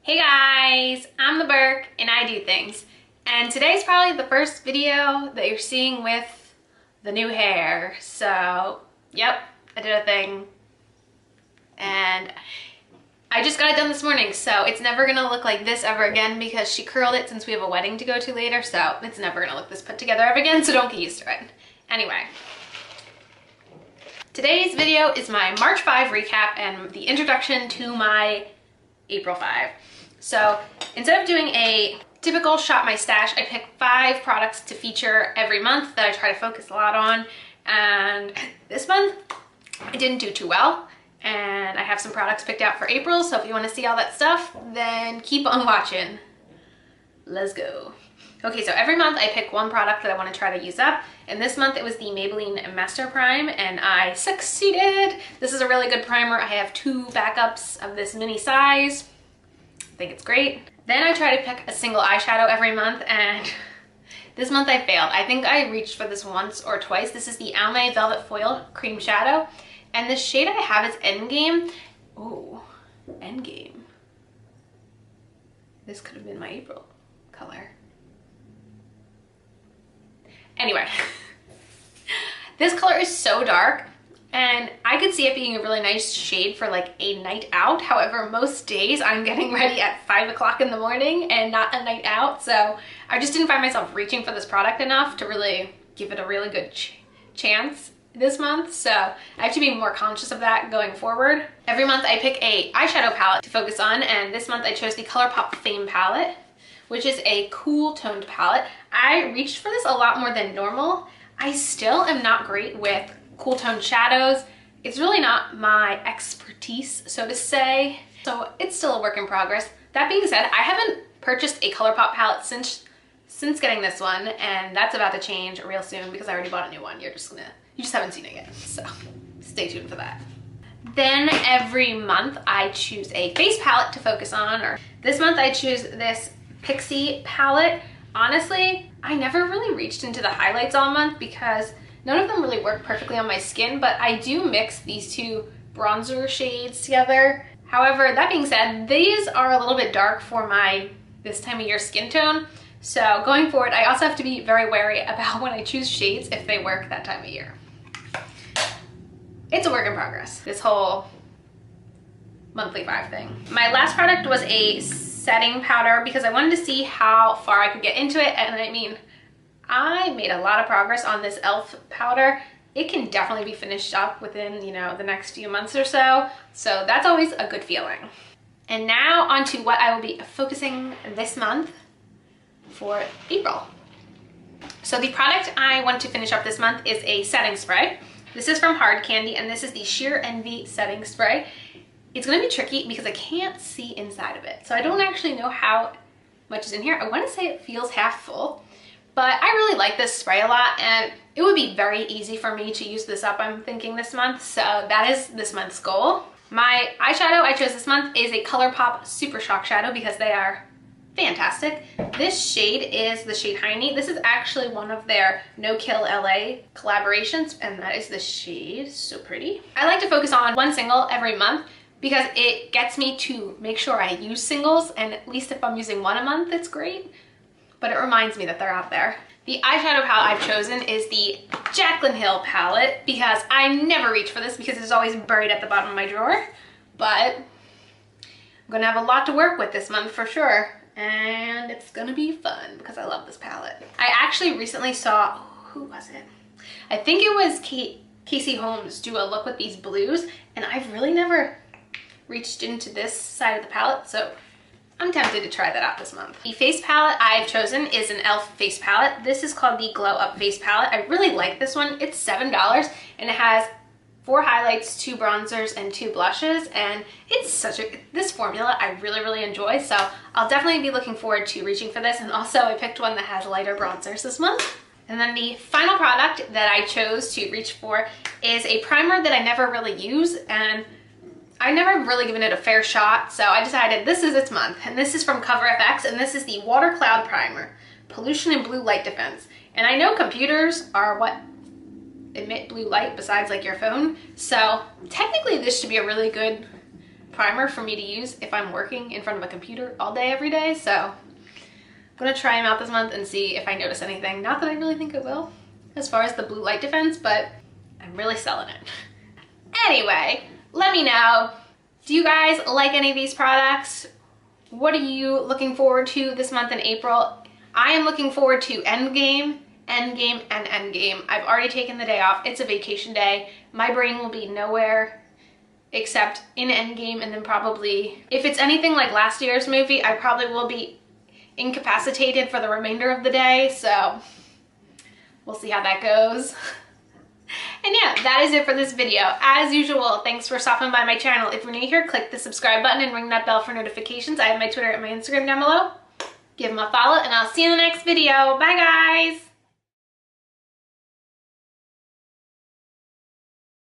Hey guys, I'm the Burke and I do things. And today's probably the first video that you're seeing with the new hair. So, yep, I did a thing. And I just got it done this morning, so it's never gonna look like this ever again because she curled it since we have a wedding to go to later, so it's never gonna look this put together ever again, so don't get used to it. Anyway. Today's video is my March 5 recap and the introduction to my April 5. So instead of doing a typical shop my stash, I picked 5 products to feature every month that I try to focus a lot on. And this month I didn't do too well. And I have some products picked out for April. So if you want to see all that stuff, then keep on watching. Let's go. Okay, so every month I pick one product that I want to try to use up. And this month it was the Maybelline Master Prime and I succeeded. This is a really good primer. I have 2 backups of this mini size. I think it's great. Then I try to pick a single eyeshadow every month and this month I failed. I think I reached for this once or twice. This is the Almay Velvet Foil Cream Shadow. And the shade I have is Endgame. Ooh, Endgame. This could have been my April color. Anyway, this color is so dark and I could see it being a really nice shade for like a night out. However, most days I'm getting ready at 5 o'clock in the morning and not a night out. So I just didn't find myself reaching for this product enough to really give it a really good chance this month. So I have to be more conscious of that going forward. Every month I pick a eyeshadow palette to focus on, and this month I chose the ColourPop Fame palette, which is a cool toned palette. I reached for this a lot more than normal. I still am not great with cool toned shadows. It's really not my expertise, so to say. So it's still a work in progress. That being said, I haven't purchased a ColourPop palette since getting this one, and that's about to change real soon because I already bought a new one. You just haven't seen it yet, so stay tuned for that. Then every month I choose a face palette to focus on, or this month I choose this Pixie palette. Honestly, I never really reached into the highlights all month because none of them really work perfectly on my skin, but I do mix these 2 bronzer shades together. However, that being said, these are a little bit dark for my this time of year skin tone. So going forward, I also have to be very wary about when I choose shades if they work that time of year. It's a work in progress, this whole monthly 5 thing. My last product was a setting powder because I wanted to see how far I could get into it, and I mean, I made a lot of progress on this e.l.f. powder. It can definitely be finished up within, the next few months or so, so that's always a good feeling. And now onto what I will be focusing this month for April. So the product I want to finish up this month is a setting spray. This is from Hard Candy, and this is the Sheer Envy setting spray. It's going to be tricky because I can't see inside of it, so I don't actually know how much is in here. I want to say it feels half full, but I really like this spray a lot, and it would be very easy for me to use this up, I'm thinking, this month, so that is this month's goal. My eyeshadow I chose this month is a ColourPop Super Shock Shadow because they are fantastic. This shade is the shade Heiny. This is actually one of their No Kill LA collaborations, and that is the shade. So pretty. I like to focus on one single every month because it gets me to make sure I use singles, and at least if I'm using one a month, it's great. But it reminds me that they're out there. The eyeshadow palette I've chosen is the Jaclyn Hill palette because I never reach for this because it's always buried at the bottom of my drawer. But I'm gonna have a lot to work with this month for sure. And it's gonna be fun because I love this palette. I actually recently saw, who was it? I think it was Casey Holmes do a look with these blues, and I've really never reached into this side of the palette, so I'm tempted to try that out this month. The face palette I've chosen is an e.l.f. face palette. This is called the Glow Up Face Palette. I really like this one. It's $7 and it has 4 highlights, 2 bronzers, and 2 blushes, and it's this formula I really enjoy, so I'll definitely be looking forward to reaching for this. And also I picked one that has lighter bronzers this month. And then the final product that I chose to reach for is a primer that I never really use, and I never really given it a fair shot, so I decided this is its month. And this is from CoverFX, and this is the Water Cloud Primer, Pollution and Blue Light Defense. And I know computers are what emit blue light besides like your phone, so technically this should be a really good primer for me to use if I'm working in front of a computer all day, every day. So I'm gonna try them out this month and see if I notice anything. Not that I really think I will as far as the blue light defense, but I'm really selling it. Anyway, let me know, do you guys like any of these products? What are you looking forward to this month in April? I am looking forward to Endgame, Endgame, and Endgame. I've already taken the day off. It's a vacation day. My brain will be nowhere except in Endgame, and then probably, if it's anything like last year's movie, I probably will be incapacitated for the remainder of the day, so we'll see how that goes. And yeah, that is it for this video. As usual, thanks for stopping by my channel. If you're new here, click the subscribe button and ring that bell for notifications. I have my Twitter and my Instagram down below. Give them a follow, and I'll see you in the next video. Bye, guys!